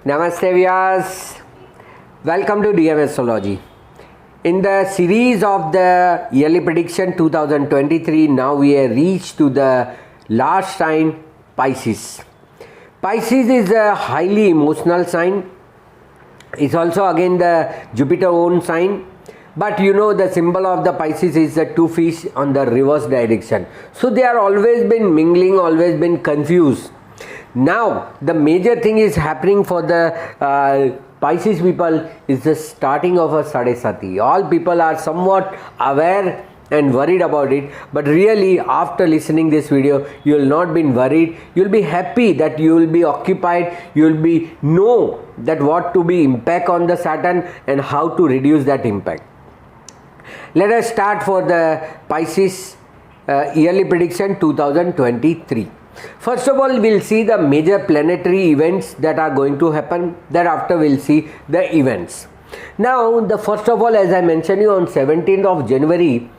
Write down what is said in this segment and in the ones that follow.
Namaste Viewers, welcome to DM Astrology. In the series of the yearly prediction 2023, now we have reached to the last sign, Pisces. Pisces is a highly emotional sign. It's also again the Jupiter own sign. But you know the symbol of the Pisces is the two fish on the reverse direction. So they are always been mingling, always been confused. Now the major thing is happening for the Pisces people is the starting of a Sadesati. All people are somewhat aware and worried about it, but really after listening this video you will not be worried. You will be happy that you will be occupied. You will be know that what to be impact on the Saturn and how to reduce that impact. Let us start for the Pisces yearly prediction 2023. First of all, we'll see the major planetary events that are going to happen. Thereafter, we'll see the events. Now, the first of all, as I mentioned you on 17th of January,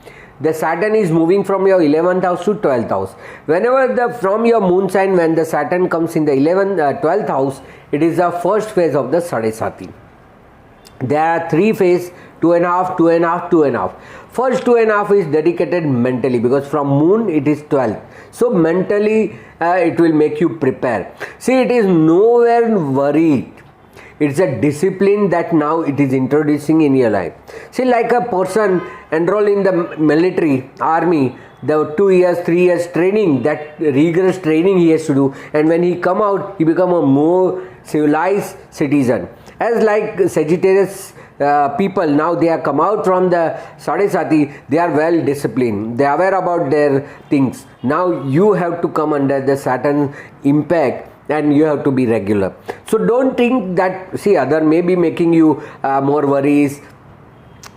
the Saturn is moving from your 11th house to 12th house. Whenever from your moon sign, when the Saturn comes in the 12th house, it is the first phase of the Sadesati. There are three phases, 2.5, 2.5, 2.5. First 2.5 is dedicated mentally, because from moon it is 12th. So mentally it will make you prepare. See, it is nowhere worried. It's a discipline that now it is introducing in your life. See, like a person enrolled in the military, army, the 2 years, 3 years training, that rigorous training he has to do, and when he come out, he become a more civilized citizen. As like Sagittarius people, now they have come out from the Sadesati, they are well disciplined, they are aware about their things. Now you have to come under the Saturn impact and you have to be regular. So don't think that, see, other may be making you more worries.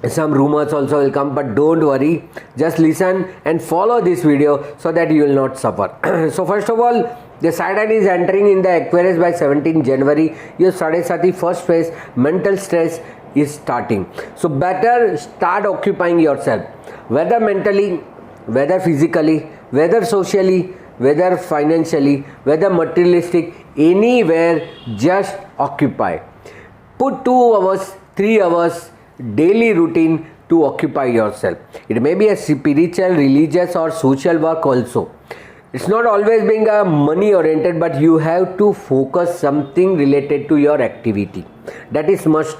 Some rumors also will come, but don't worry. Just listen and follow this video so that you will not suffer. So first of all, the Saturn is entering in the Aquarius by 17 January. Your Sadesati first phase, mental stress is starting. So better start occupying yourself, whether mentally, whether physically, whether socially, whether financially, whether materialistic, anywhere, just occupy. Put 2 hours, 3 hours daily routine to occupy yourself. It may be a spiritual, religious or social work also. It's not always being a money oriented, but you have to focus something related to your activity. That is must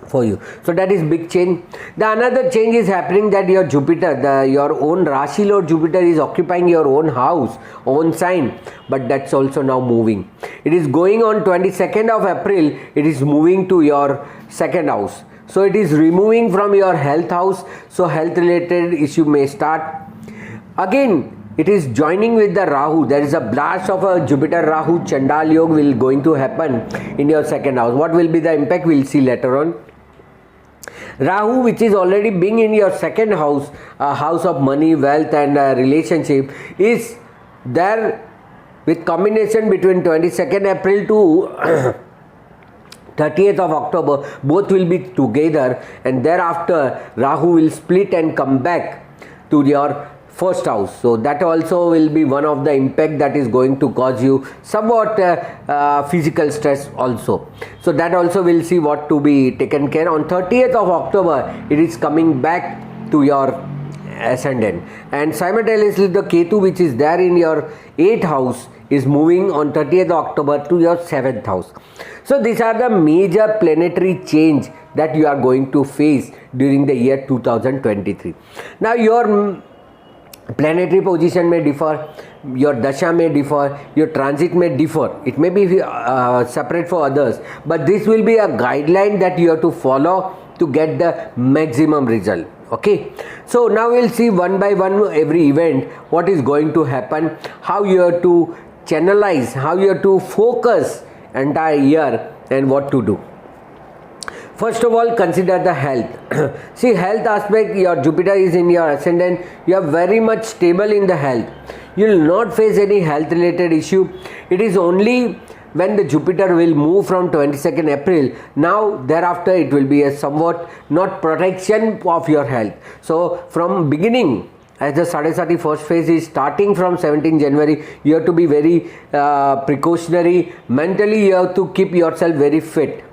for you. So that is big change. The another change is happening that your Jupiter, your own Rashi Lord Jupiter is occupying your own house, own sign, but that's also now moving. It is going on 22nd of April, it is moving to your second house. So it is removing from your health house, so health related issue may start. Again, it is joining with the Rahu. There is a blast of a Jupiter Rahu Chandal Yoga will going to happen in your second house. What will be the impact? We'll see later on. Rahu, which is already being in your second house, house of money, wealth and relationship, is there with combination between 22nd April to 30th of October. Both will be together, and thereafter Rahu will split and come back to your first house. So that also will be one of the impact that is going to cause you somewhat physical stress also. So that also will see what to be taken care. On 30th of October it is coming back to your ascendant, and simultaneously the Ketu, which is there in your 8th house, is moving on 30th October to your 7th house. So these are the major planetary change that you are going to face during the year 2023. Now your planetary position may differ, your dasha may differ, your transit may differ. It may be separate for others, but this will be a guideline that you have to follow to get the maximum result. Okay, so now we'll see one by one every event, what is going to happen, how you have to channelize, how you have to focus entire year and what to do. First of all, consider the health. See, health aspect, your Jupiter is in your ascendant, you are very much stable in the health. You will not face any health related issue. It is only when the Jupiter will move from 22nd April, now thereafter it will be a somewhat not protection of your health. So from beginning as the Sadesati first phase is starting from 17 January, you have to be very precautionary. Mentally, you have to keep yourself very fit,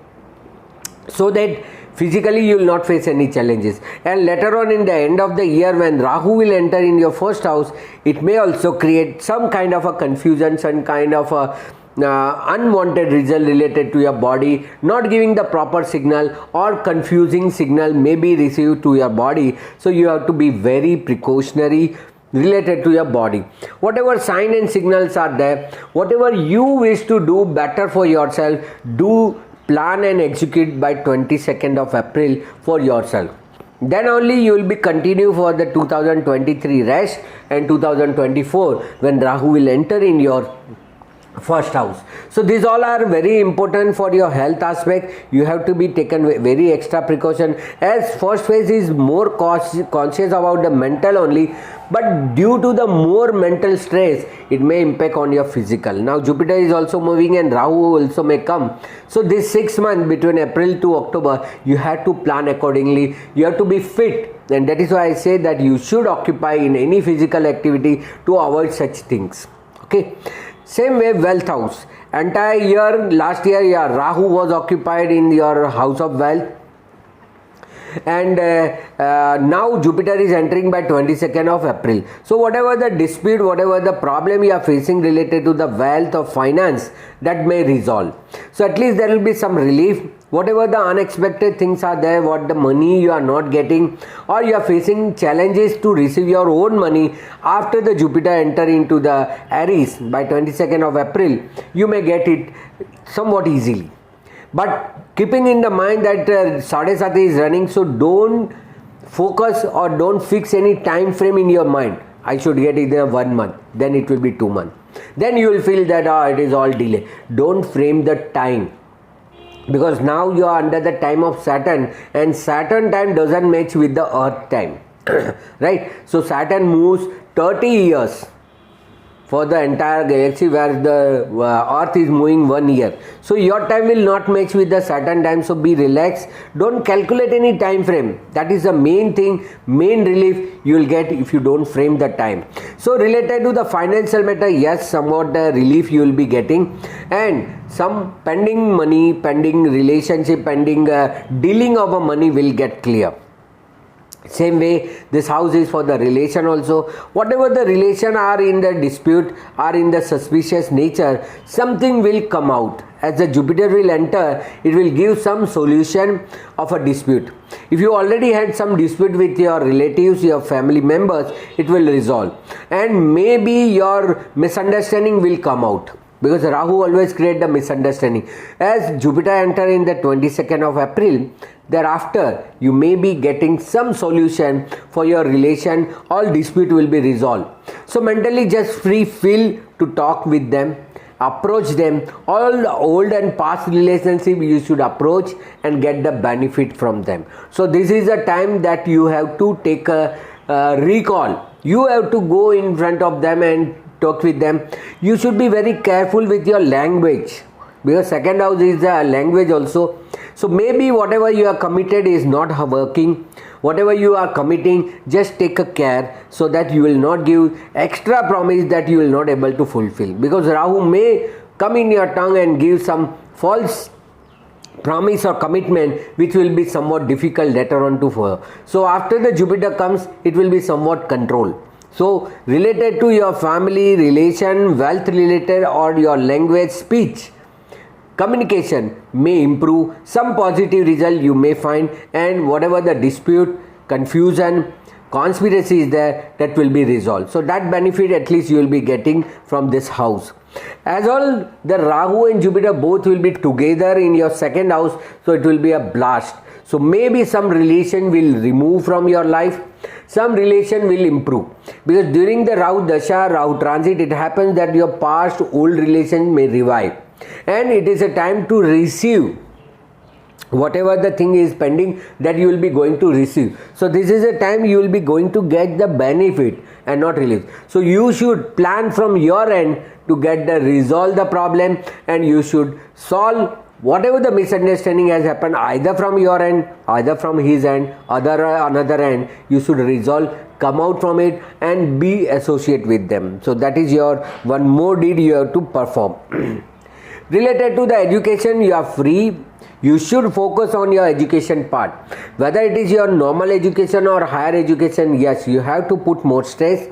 so that physically you will not face any challenges. And later on in the end of the year, when Rahu will enter in your first house, it may also create some kind of a confusion, some kind of a unwanted result related to your body, not giving the proper signal, or confusing signal may be received to your body. So you have to be very precautionary related to your body. Whatever sign and signals are there, whatever you wish to do better for yourself, do plan and execute by 22nd of April for yourself. Then only you will be continue for the 2023 rest and 2024 when Rahu will enter in your first house. So these all are very important for your health aspect. You have to be taken very extra precaution, as first phase is more conscious about the mental only, but due to the more mental stress, it may impact on your physical. Now Jupiter is also moving and Rahu also may come. So this 6 months between April to October, you have to plan accordingly. You have to be fit, and that is why I say that you should occupy in any physical activity to avoid such things. Okay. Same way, wealth house. Entire year, last year, Rahu was occupied in your house of wealth. And now Jupiter is entering by 22nd of April. So whatever the dispute, whatever the problem you are facing related to the wealth or finance, that may resolve. So at least there will be some relief. Whatever the unexpected things are there, what the money you are not getting, or you are facing challenges to receive your own money after the Jupiter enter into the Aries by 22nd of April, you may get it somewhat easily. But keeping in the mind that Sadesati is running, so don't focus or don't fix any time frame in your mind. I should get it in 1 month, then it will be 2 months. Then you will feel that it is all delay. Don't frame the time, because now you are under the time of Saturn, and Saturn time doesn't match with the Earth time. Right? So Saturn moves 30 years for the entire galaxy, where the Earth is moving 1 year. So your time will not match with the Saturn time, so be relaxed. Don't calculate any time frame. That is the main thing, main relief you will get if you don't frame the time. So related to the financial matter, yes, somewhat relief you will be getting, and some pending money, pending relationship, pending dealing of a money will get clear. Same way, this house is for the relation also. Whatever the relation are in the dispute, are in the suspicious nature, something will come out. As the Jupiter will enter, it will give some solution of a dispute. If you already had some dispute with your relatives, your family members, it will resolve. And maybe your misunderstanding will come out, because Rahu always create the misunderstanding. As Jupiter enter in the 22nd of April, thereafter you may be getting some solution for your relation. All dispute will be resolved. So mentally just feel to talk with them, approach them. All the old and past relationship you should approach and get the benefit from them. So this is a time that you have to take a recall. You have to go in front of them and talk with them. You should be very careful with your language, because second house is the language also. So maybe whatever you are committed is not working. Whatever you are committing, just take a care so that you will not give extra promise that you will not able to fulfill, because Rahu may come in your tongue and give some false promise or commitment which will be somewhat difficult later on to follow. So after the Jupiter comes, it will be somewhat controlled. So related to your family, relation, wealth related, or your language, speech, communication may improve. Some positive result you may find, and whatever the dispute, confusion, conspiracy is there, that will be resolved. So that benefit at least you will be getting from this house. As all the Rahu and Jupiter both will be together in your second house, so it will be a blast. So maybe some relation will remove from your life, some relation will improve, because during the Rahu Dasha, Rahu transit, it happens that your past old relation may revive, and it is a time to receive whatever the thing is pending, that you will be going to receive. So this is a time you will be going to get the benefit and not relief. So you should plan from your end to get the resolve the problem, and you should solve whatever the misunderstanding has happened, either from your end, either from his end, another end, you should resolve, come out from it and be associate with them. So that is your one more deed you have to perform. Related to the education, you are free. You should focus on your education part. Whether it is your normal education or higher education, yes, you have to put more stress.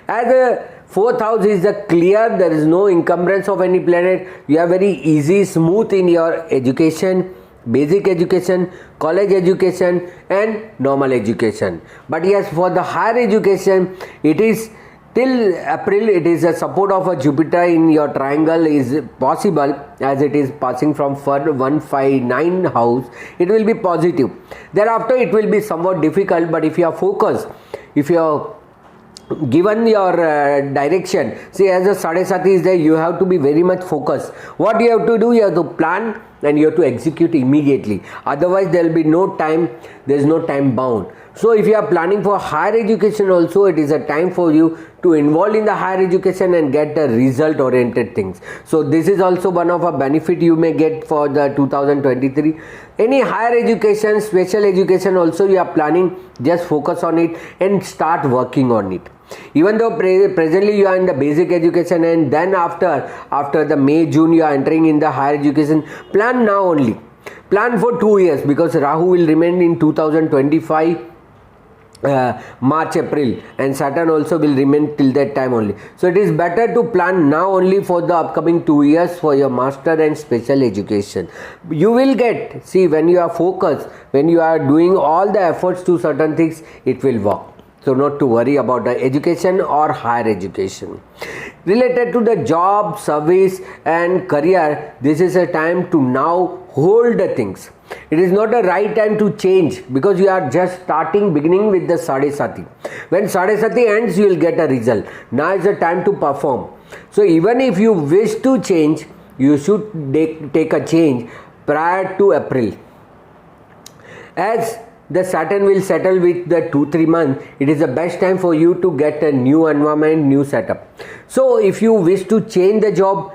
As a fourth house is the clear, there is no encumbrance of any planet. You are very easy, smooth in your education, basic education, college education and normal education. But yes, for the higher education, it is till April, it is a support of a Jupiter in your triangle is possible, as it is passing from 159 house. It will be positive. Thereafter, it will be somewhat difficult, but if you are focused, if you are given your direction, see, as a Sadesati is there, you have to be very much focused. What you have to do, you have to plan and you have to execute immediately. Otherwise, there will be no time, there is no time bound. So if you are planning for higher education also, it is a time for you to involve in the higher education and get the result oriented things. So this is also one of a benefit you may get for the 2023. Any higher education, special education also you are planning, just focus on it and start working on it. Even though presently you are in the basic education, and then after the May, June you are entering in the higher education, plan now only. Plan for 2 years, because Rahu will remain in 2025 March, April, and Saturn also will remain till that time only. So it is better to plan now only for the upcoming 2 years for your master and special education. You will get, see, when you are focused, when you are doing all the efforts to certain things, it will work. So not to worry about the education or higher education. Related to the job, service and career, this is a time to now hold the things. It is not a right time to change, because you are just beginning with the Sadesati. When Sadesati ends, you will get a result. Now is the time to perform. So even if you wish to change, you should take a change prior to April. As the Saturn will settle with the 2-3 months, it is the best time for you to get a new environment, new setup. So if you wish to change the job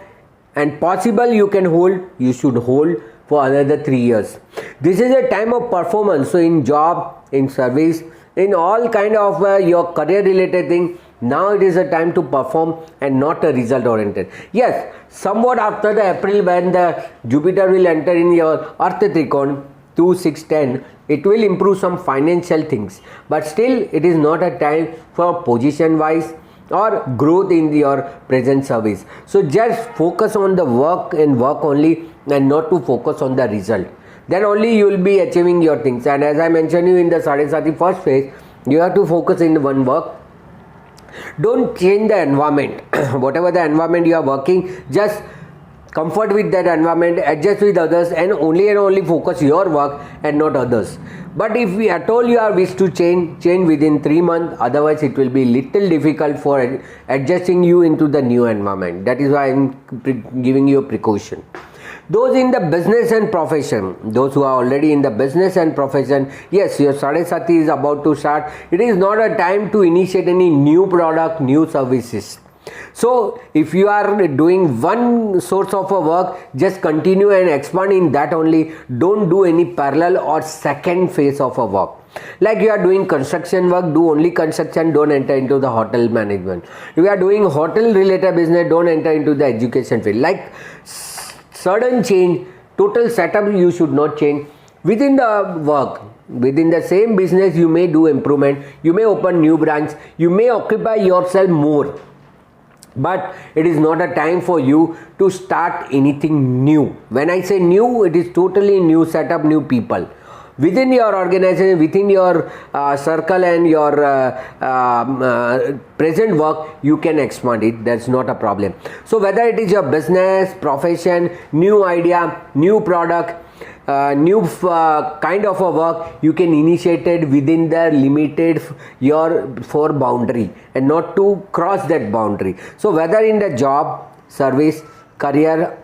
and possible you can hold, you should hold for another 3 years. This is a time of performance. So in job, in service, in all kind of your career related thing, now it is a time to perform and not a result oriented. Yes, somewhat after the April, when the Jupiter will enter in your Earth Trikon 2, 6, 10, it will improve some financial things. But still, it is not a time for position wise or growth in your present service. So just focus on the work and work only, and not to focus on the result. Then only you will be achieving your things. And as I mentioned you in the Sadesati first phase, you have to focus in one work. Don't change the environment. Whatever the environment you are working, just comfort with that environment, adjust with others, and only focus your work and not others. But if we at all you are wish to change within 3 months, otherwise it will be little difficult for adjusting you into the new environment. That is why I am giving you a precaution. Those in the business and profession, those who are already in the business and profession, yes, your Sadesati is about to start. It is not a time to initiate any new product, new services. So if you are doing one source of a work, just continue and expand in that only. Don't do any parallel or second phase of a work. Like you are doing construction work, do only construction, don't enter into the hotel management. If you are doing hotel related business, don't enter into the education field. Like sudden change, total setup you should not change. Within the work, within the same business, you may do improvement, you may open new branch, you may occupy yourself more. But it is not a time for you to start anything new. When I say new, it is totally new setup, new people. Within your organization, within your circle and your present work, you can expand it. That's not a problem. So whether it is your business, profession, new idea, new product, new kind of a work, you can initiate it within the limited your boundary and not to cross that boundary. So whether in the job, service, career,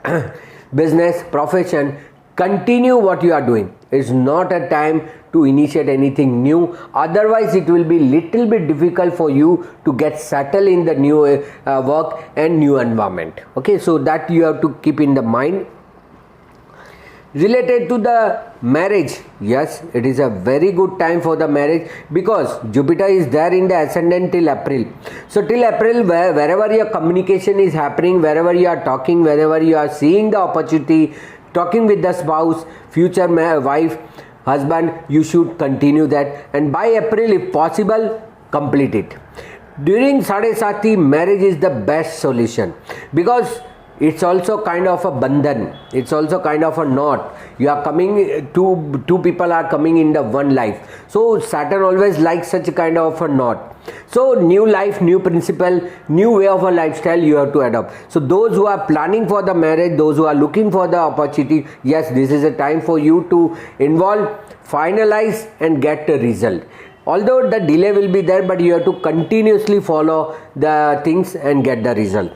business, profession, continue what you are doing. It's not a time to initiate anything new. Otherwise, it will be little bit difficult for you to get settled in the new work and new environment. Okay, so that you have to keep in the mind. Related to the marriage, yes, it is a very good time for the marriage because Jupiter is there in the ascendant till April. So till April, wherever your communication is happening, wherever you are talking, wherever you are seeing the opportunity, talking with the spouse, future wife, husband, you should continue that, and by April if possible complete it. During Sadesati, marriage is the best solution because it's also kind of a bandhan, it's also kind of a knot. You are coming, two people are coming in the one life. So Saturn always likes such a kind of a knot. So new life, new principle, new way of a lifestyle you have to adopt. So those who are planning for the marriage, those who are looking for the opportunity, yes, this is a time for you to involve, finalize and get the result. Although the delay will be there, but you have to continuously follow the things and get the result.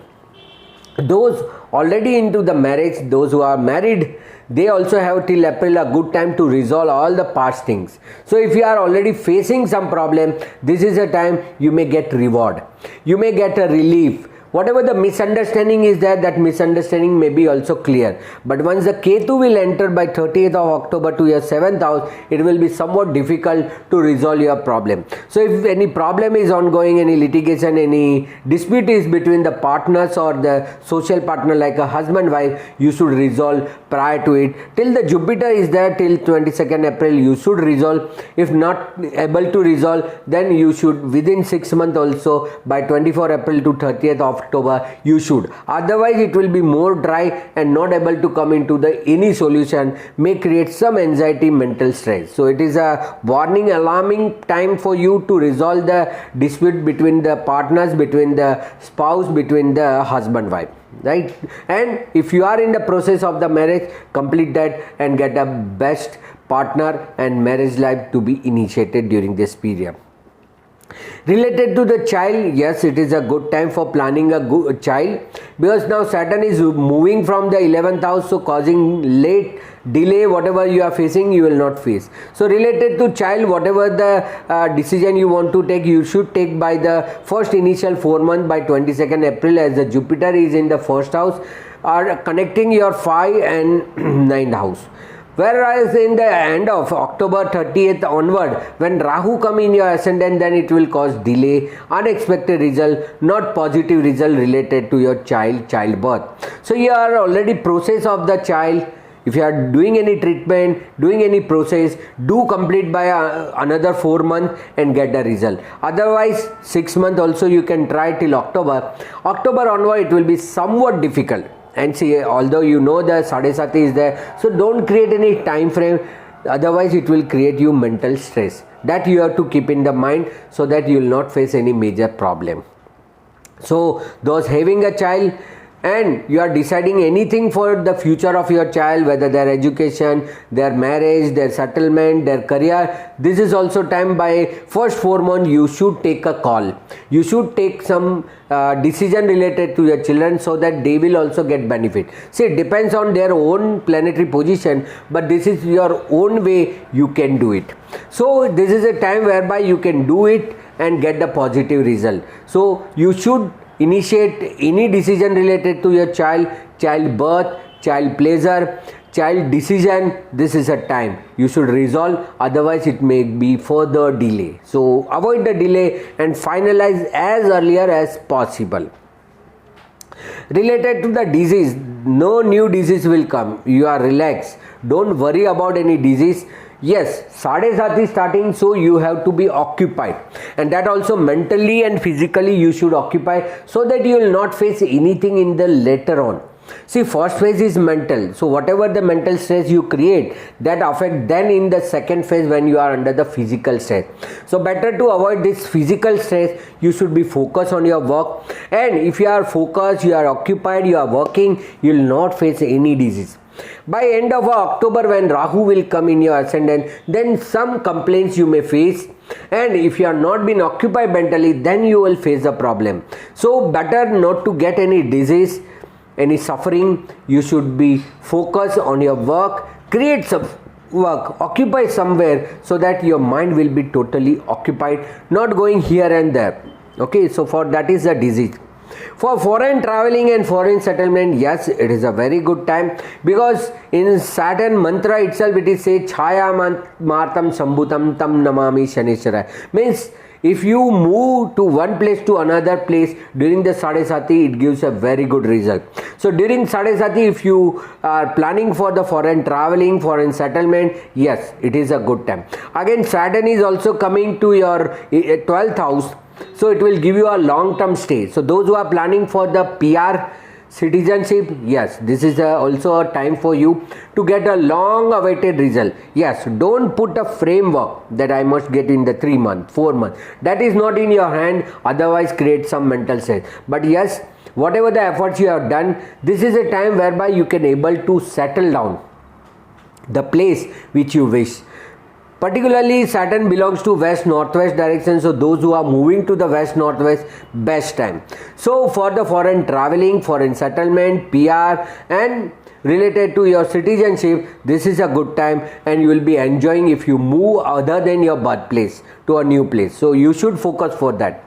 Those already into the marriage, those who are married, they also have till April a good time to resolve all the past things. So if you are already facing some problem, this is a time you may get reward, you may get a relief. Whatever the misunderstanding is there, that misunderstanding may be also clear. But once the Ketu will enter by 30th of October to your 7th house, it will be somewhat difficult to resolve your problem. So if any problem is ongoing, any litigation, any dispute is between the partners or the social partner like a husband, wife, you should resolve prior to it. Till the Jupiter is there till 22nd April, you should resolve. If not able to resolve, then you should within 6 months also by 24 April to 30th of October you should. Otherwise it will be more dry and not able to come into the any solution, may create some anxiety, mental stress. So it is a warning, alarming time for you to resolve the dispute between the partners, between the spouse, between the husband, wife, right? And if you are in the process of the marriage, complete that and get a best partner and marriage life to be initiated during this period. Related to the child, yes, it is a good time for planning a good child because now Saturn is moving from the 11th house, so causing late delay, whatever you are facing you will not face. So related to child, whatever the decision you want to take, you should take by the first initial 4 months by 22nd April, as the Jupiter is in the first house are connecting your 5 and 9th house. Whereas in the end of October 30th onward, when Rahu come in your ascendant, then it will cause delay, unexpected result, not positive result related to your childbirth. So you are already process of the child. If you are doing any treatment, doing any process, do complete by another 4 months and get the result. Otherwise 6 months also you can try till October. October onward it will be somewhat difficult. And see, although you know the Sadesati is there, so don't create any time frame, otherwise it will create you mental stress. That you have to keep in the mind so that you will not face any major problem. So those having a child and you are deciding anything for the future of your child, whether their education, their marriage, their settlement, their career, this is also time by first 4 months you should take a call. You should take some decision related to your children so that they will also get benefit. See, it depends on their own planetary position, but this is your own way you can do it. So this is a time whereby you can do it and get the positive result. So you should initiate any decision related to your child, childbirth, child pleasure, child decision. This is a time you should resolve, otherwise it may be further delay. So avoid the delay and finalize as earlier as possible. Related to the disease, no new disease will come. You are relaxed, don't worry about any disease. Yes, Sadesati starting, so you have to be occupied, and that also mentally and physically you should occupy so that you will not face anything in the later on. See, first phase is mental, so whatever the mental stress you create, that affect then in the second phase when you are under the physical stress. So better to avoid this physical stress, you should be focused on your work, and if you are focused, you are occupied, you are working, you will not face any disease. By end of October, when Rahu will come in your ascendant, then some complaints you may face, and if you are not been occupied mentally, then you will face a problem. So better not to get any disease, any suffering. You should be focused on your work, create some work, occupy somewhere so that your mind will be totally occupied, not going here and there. Okay, so for that is a disease. For foreign traveling and foreign settlement, yes, it is a very good time, because in Saturn mantra itself it is say Chaya Martam Sambhutam Tam Namami Shanishara. Means if you move to one place to another place during the Sadesati, it gives a very good result. So during Sadesati, if you are planning for the foreign traveling, foreign settlement, yes, it is a good time. Again, Saturn is also coming to your 12th house, so it will give you a long-term stay. So those who are planning for the PR citizenship, yes, this is also a time for you to get a long awaited result. Yes, don't put a framework that I must get in the 3 months, 4 months. That is not in your hand, otherwise create some mental stress. But yes, whatever the efforts you have done, this is a time whereby you can able to settle down the place which you wish. Particularly Saturn belongs to west northwest direction, so those who are moving to the west northwest, best time. So for the foreign traveling, foreign settlement, PR and related to your citizenship, this is a good time, and you will be enjoying if you move other than your birthplace to a new place. So you should focus for that.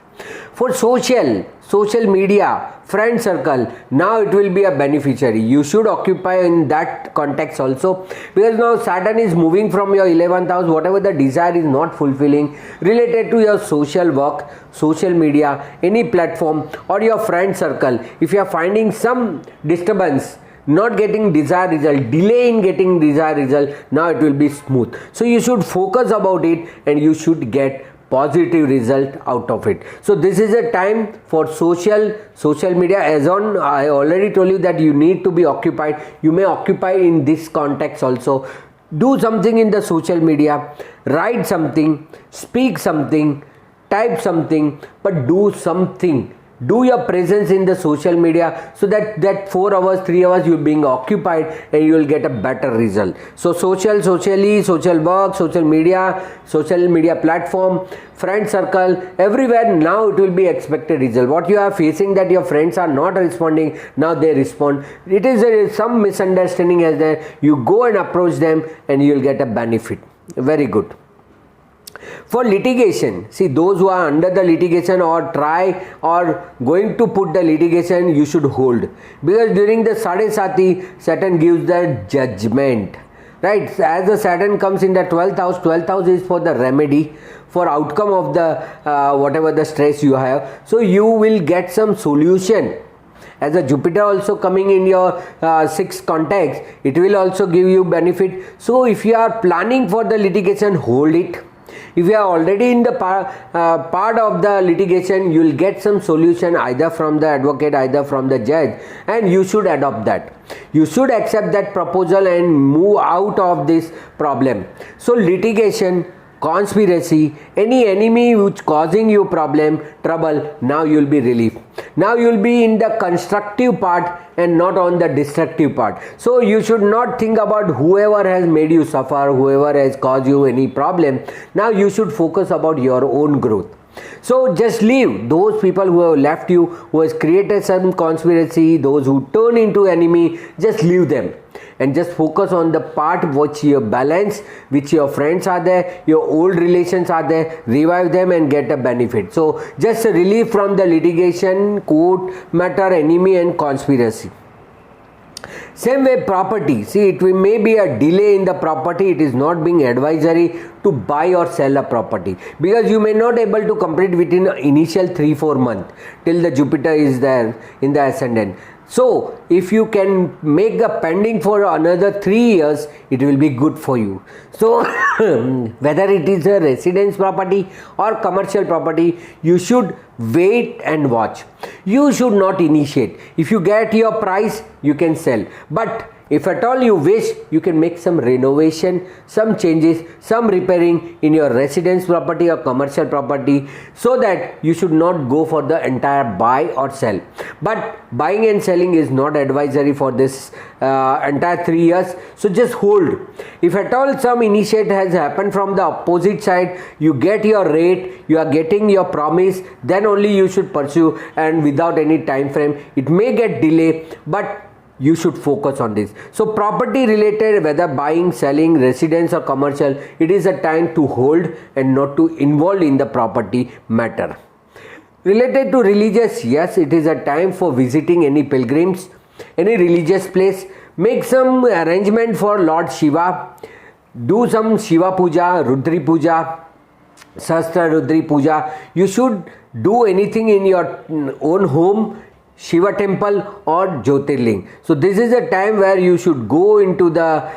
For social media, friend circle, now it will be a beneficiary. You should occupy in that context also, because now Saturn is moving from your 11th house. Whatever the desire is not fulfilling related to your social work, social media, any platform or your friend circle, if you are finding some disturbance, not getting desired result, delay in getting desired result, now it will be smooth. So you should focus about it and you should get positive result out of it. So this is a time for social media. As on, I already told you that you need to be occupied. You may occupy in this context also. Do something in the social media, write something, speak something, type something, but do something. Do your presence in the social media, so that 4 hours, 3 hours you being occupied and you will get a better result. So social work, social media platform, friend circle, everywhere now it will be expected result. What you are facing that your friends are not responding, now they respond. It is some misunderstanding as there. You go and approach them and you will get a benefit. Very good. For litigation, see, those who are under the litigation or try or going to put the litigation, you should hold, because during the Sadesati, Saturn gives the judgment, right? As the Saturn comes in the 12th house is for the remedy, for outcome of the whatever the stress you have. So you will get some solution. As a Jupiter also coming in your 6th context, it will also give you benefit. So if you are planning for the litigation, hold it. If you are already in the part of the litigation, you will get some solution either from the advocate, either from the judge, and you should adopt that. You should accept that proposal and move out of this problem. So litigation, conspiracy, any enemy which causing you trouble, now you will be relieved. Now you will be in the constructive part and not on the destructive part. So you should not think about whoever has made you suffer, whoever has caused you any problem. Now you should focus about your own growth. So just leave those people who have left you, who has created some conspiracy, those who turn into enemy, just leave them and just focus on the part which you balance, which your friends are there, your old relations are there, revive them and get a benefit. So just a relief from the litigation, court matter, enemy and conspiracy. Same way property, see, it may be a delay in the property. It is not being advisory to buy or sell a property, because you may not able to complete within initial 3-4 months till the Jupiter is there in the ascendant. So if you can make a pending for another 3 years, it will be good for you. So whether it is a residence property or commercial property, you should wait and watch. You should not initiate. If you get your price, you can sell. But if at all you wish, you can make some renovation, some changes, some repairing in your residence property or commercial property, so that you should not go for the entire buy or sell. But buying and selling is not advisory for this entire 3 years. So just hold. If at all some initiate has happened from the opposite side, you get your rate, you are getting your promise, then only you should pursue, and without any time frame. It may get delay, but you should focus on this. So property related, whether buying, selling, residence or commercial, it is a time to hold and not to involve in the property matter. Related to religious, yes, it is a time for visiting any pilgrims, any religious place. Make some arrangement for Lord Shiva. Do some Shiva Puja, Rudri Puja, Sahasra Rudri Puja. You should do anything in your own home, Shiva temple or Jyotirling. So this is a time where you should go into the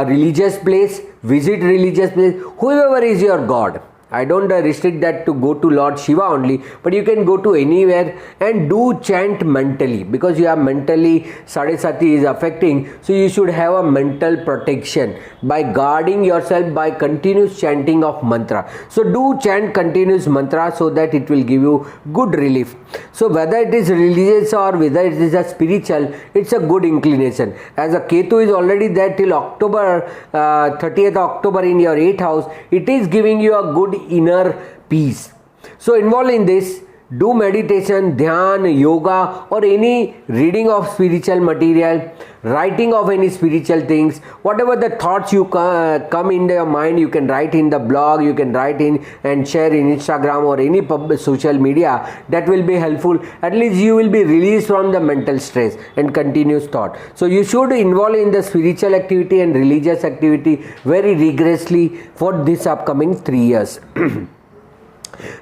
religious place, visit religious place, whoever is your God. I don't restrict that to go to Lord Shiva only, but you can go to anywhere and do chant mentally, because you are mentally, Sadesati is affecting, so you should have a mental protection by guarding yourself by continuous chanting of mantra. So do chant continuous mantra so that it will give you good relief. So whether it is religious or whether it is a spiritual, it's a good inclination. As a Ketu is already there till October 30th October in your 8th house, it is giving you a good inner peace. So involved in this, do meditation, dhyan, yoga, or any reading of spiritual material, writing of any spiritual things. Whatever the thoughts you come in your mind, you can write in the blog, you can write in and share in Instagram or any social media. That will be helpful. At least you will be released from the mental stress and continuous thought. So you should involve in the spiritual activity and religious activity very rigorously for this upcoming 3 years.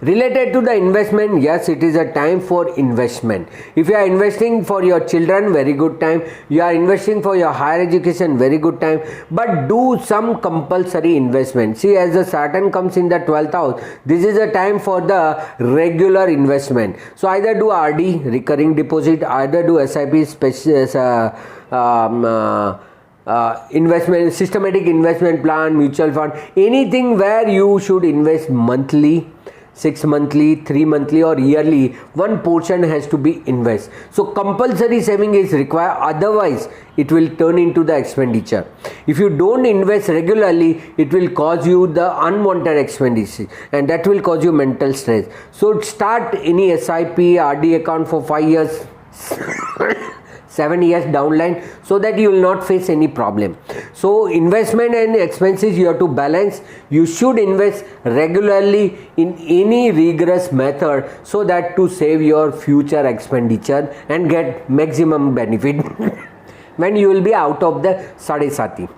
Related to the investment, yes, it is a time for investment. If you are investing for your children, very good time. You are investing for your higher education, very good time. But do some compulsory investment. See, as the Saturn comes in the 12th house, this is a time for the regular investment. So either do RD, recurring deposit, either do SIP, investment, systematic investment plan, mutual fund, anything where you should invest monthly, 6 monthly, 3 monthly or yearly, one portion has to be invest. So compulsory saving is required, otherwise it will turn into the expenditure. If you don't invest regularly, it will cause you the unwanted expenditure and that will cause you mental stress. So start any SIP, RD account for 5 years 7 years downline, so that you will not face any problem. So investment and expenses you have to balance. You should invest regularly in any rigorous method so that to save your future expenditure and get maximum benefit when you will be out of the Sadesati.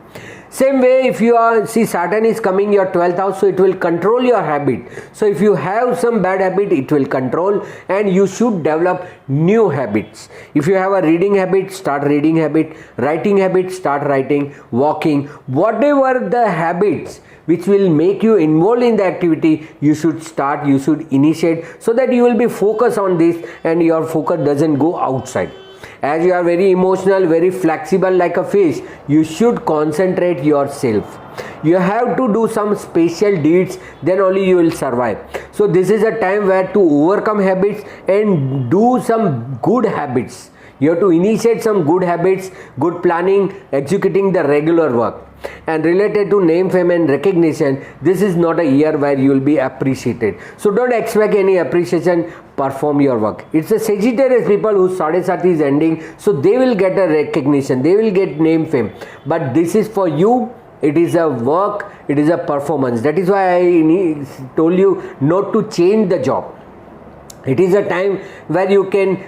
Same way, if you are, see, Saturn is coming your 12th house, so it will control your habit. So if you have some bad habit, it will control, and you should develop new habits. If you have a reading habit, start reading habit, writing habit, start writing, walking, whatever the habits which will make you involved in the activity, you should start, you should initiate, so that you will be focused on this and your focus doesn't go outside. As you are very emotional, very flexible like a fish, you should concentrate yourself. You have to do some special deeds, then only you will survive. So this is a time where to overcome habits and do some good habits. You have to initiate some good habits, good planning, executing the regular work. And related to name, fame and recognition, this is not a year where you will be appreciated. So don't expect any appreciation, perform your work. It's a Sagittarius people whose Sadesati is ending, so they will get a recognition, they will get name, fame. But this is for you, it is a work, it is a performance. That is why I told you not to change the job. It is a time where you can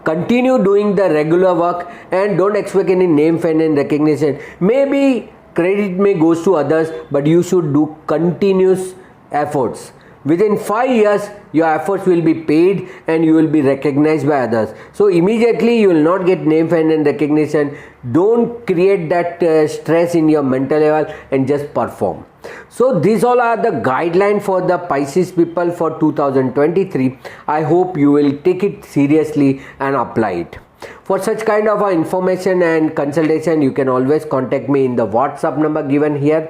continue doing the regular work and don't expect any name, fame and recognition. Maybe credit may goes to others, but you should do continuous efforts. Within 5 years, your efforts will be paid and you will be recognized by others. So immediately you will not get name, fame and recognition. Don't create that stress in your mental level and just perform. So these all are the guidelines for the Pisces people for 2023. I hope you will take it seriously and apply it. For such kind of information and consultation, you can always contact me in the WhatsApp number given here.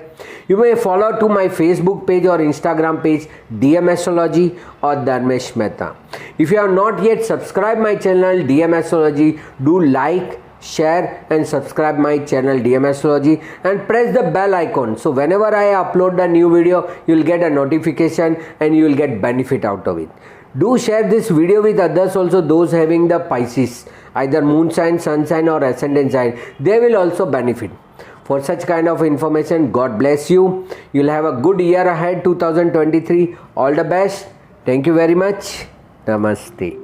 You may follow to my Facebook page or Instagram page, DM Astrology or Dharmesh Mehta. If you have not yet subscribed my channel DM Astrology, do like, share and subscribe my channel DM Astrology and press the bell icon. So whenever I upload the new video, you will get a notification and you will get benefit out of it. Do share this video with others also, those having the Pisces, either moon sign, sun sign or ascendant sign. They will also benefit. For such kind of information, God bless you. You'll have a good year ahead 2023. All the best. Thank you very much. Namaste.